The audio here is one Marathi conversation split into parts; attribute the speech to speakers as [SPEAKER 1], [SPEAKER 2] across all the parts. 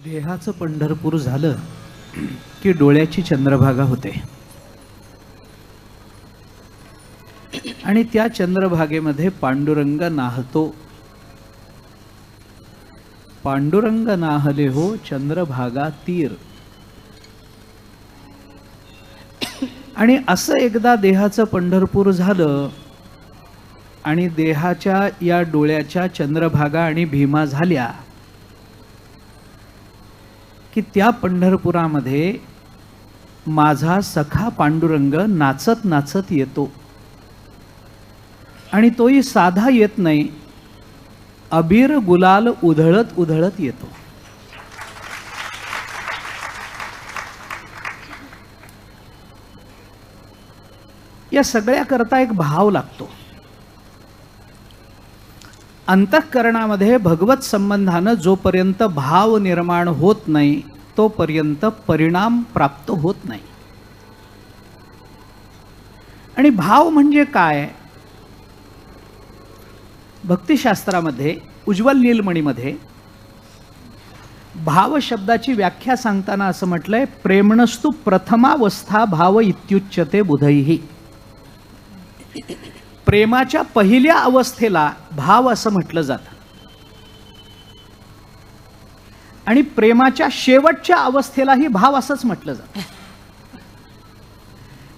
[SPEAKER 1] देहाचं पंढरपूर झालं की डोळ्याची चंद्रभागा होते आणि त्या चंद्रभागेमध्ये पांडुरंग नाहतो. पांडुरंग नाहले हो चंद्रभागा तीर. आणि असं एकदा देहाचं पंढरपूर झालं आणि देहाच्या या डोळ्याच्या चंद्रभागा आणि भीमा झाल्या की त्या पंढरपुरामध्ये माझा सखा पांडुरंग नाचत नाचत येतो. आणि तोही साधा येत नाही, अबीर गुलाल उधळत उधळत येतो. या सगळ्या करता एक भाव लागतो. अंतःकरणामध्ये भगवत संबंधानं जोपर्यंत भाव निर्माण होत नाही तोपर्यंत परिणाम प्राप्त होत नाही. आणि भाव म्हणजे काय? भक्तिशास्त्रामध्ये उज्ज्वल नीलमणीमध्ये भाव शब्दाची व्याख्या सांगताना असं म्हटलंय, प्रेमणस्तु प्रथमावस्था भाव इत्युच्यते बुधैहि. प्रेमाच्या पहिल्या अवस्थेला भाव असं म्हटलं जातं आणि प्रेमाच्या शेवटच्या अवस्थेलाही भाव असंच म्हटलं जातं.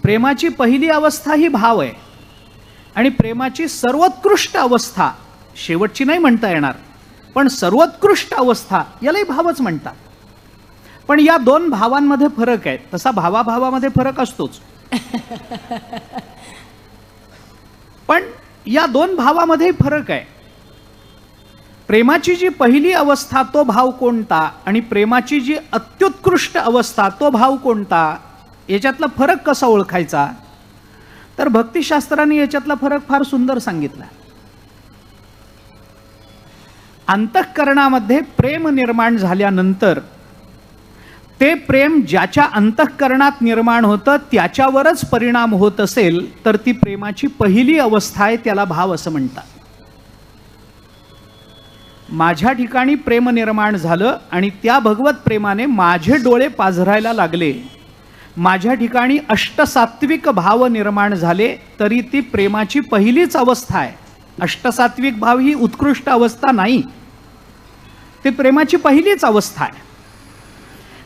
[SPEAKER 1] प्रेमाची पहिली अवस्था ही भाव आहे आणि प्रेमाची सर्वोत्कृष्ट अवस्था, शेवटची नाही म्हणता येणार, पण सर्वोत्कृष्ट अवस्था यालाही भावच म्हणतात. पण या दोन भावांमध्ये फरक आहे. तसा भावाभावामध्ये फरक असतोच, पण या दोन भावामध्ये फरक आहे. प्रेमाची जी पहिली अवस्था तो भाव कोणता आणि प्रेमाची जी अत्युत्कृष्ट अवस्था तो भाव कोणता, याच्यातला फरक कसा ओळखायचा? तर भक्तिशास्त्राने याच्यातला फरक फार सुंदर सांगितला. अंतःकरणामध्ये प्रेम निर्माण झाल्यानंतर ते प्रेम ज्याच्या अंतःकरणात निर्माण होतं त्याच्यावरच परिणाम होत असेल तर ती प्रेमाची पहिली अवस्था आहे, त्याला भाव असं म्हणतात. माझ्या ठिकाणी प्रेम निर्माण झालं आणि त्या भगवत प्रेमाने माझे डोळे पाझरायला लागले, माझ्या ठिकाणी अष्टसात्विक भाव निर्माण झाले, तरी ती प्रेमाची पहिलीच अवस्था आहे. अष्टसात्विक भाव ही उत्कृष्ट अवस्था नाही, ती प्रेमाची पहिलीच अवस्था आहे.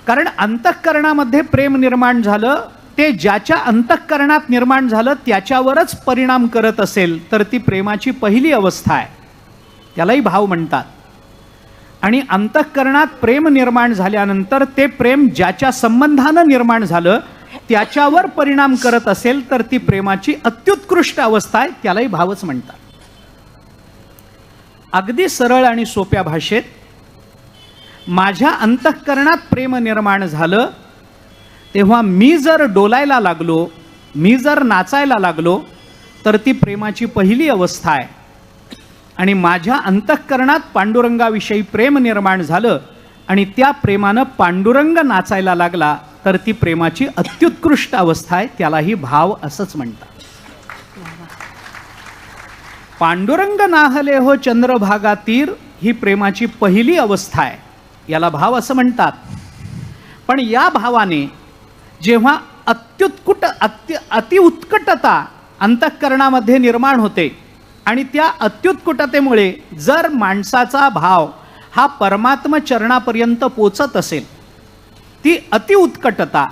[SPEAKER 1] कारण अंतःकरणामध्ये प्रेम निर्माण झालं, ते ज्याच्या अंतःकरणात निर्माण झालं त्याच्यावरच परिणाम करत असेल तर ती प्रेमाची पहिली अवस्था आहे, त्यालाही भाव म्हणतात. आणि अंतःकरणात प्रेम निर्माण झाल्यानंतर ते प्रेम ज्याच्या संबंधानं निर्माण झालं त्याच्यावर परिणाम करत असेल तर ती प्रेमाची अत्युत्कृष्ट अवस्था आहे, त्यालाही भावच म्हणतात. अगदी सरळ आणि सोप्या भाषेत, माझ्या अंतःकरणात प्रेम निर्माण झालं तेव्हा मी जर डोलायला लागलो, मी जर नाचायला लागलो तर ती प्रेमाची पहिली अवस्था आहे. आणि माझ्या अंतःकरणात पांडुरंगाविषयी प्रेम निर्माण झालं आणि त्या प्रेमानं पांडुरंग नाचायला लागला तर ती प्रेमाची अत्युत्कृष्ट अवस्था आहे, त्यालाही भाव असंच म्हणतात. पांडुरंग नाहले हो चंद्रभागा तीर ही प्रेमाची पहिली अवस्था आहे, याला भाव असं म्हणतात. पण या भावाने जेव्हा अतिउत्कटता अंतःकरणामध्ये निर्माण होते आणि त्या अत्युत्कटतेमुळे जर माणसाचा भाव हा परमात्म चरणापर्यंत पोचत असेल, ती अतिउत्कटता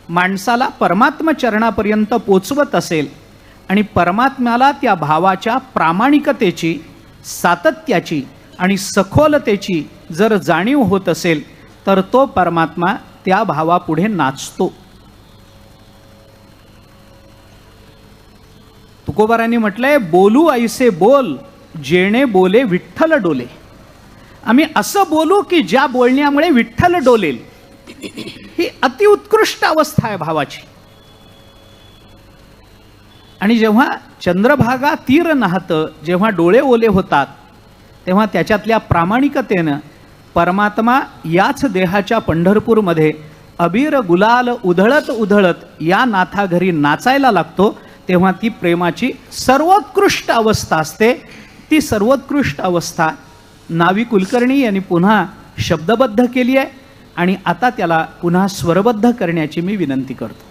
[SPEAKER 1] माणसाला परमात्म चरणापर्यंत पोचवत असेल आणि परमात्म्याला त्या भावाच्या प्रामाणिकतेची, सातत्याची आणि सखोलतेची जर जाणीव होत असेल तर तो परमात्मा त्या भावापुढे नाचतो. तुकोबारांनी म्हटलंय, बोलू ऐसे बोल जेणे बोले विठ्ठल डोले. आम्ही असं बोलू की ज्या बोलण्यामुळे विठ्ठल डोलेल. ही अतिउत्कृष्ट अवस्था आहे भावाची. आणि जेव्हा चंद्रभागा तीर नाहतं, जेव्हा डोळे ओले होतात, तेव्हा त्याच्यातल्या प्रामाणिकतेनं परमात्मा याच देहाच्या पंढरपूरमध्ये अबीर गुलाल उधळत उधळत या नाथा घरी नाचायला लागतो. तेव्हा ती प्रेमाची सर्वोत्कृष्ट अवस्था असते. ती सर्वोत्कृष्ट अवस्था नावी कुलकर्णी यांनी पुन्हा शब्दबद्ध केली आहे आणि आता त्याला पुन्हा स्वरबद्ध करण्याची मी विनंती करतो.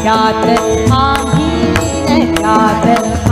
[SPEAKER 2] त्यात आम्ही लीन त्यात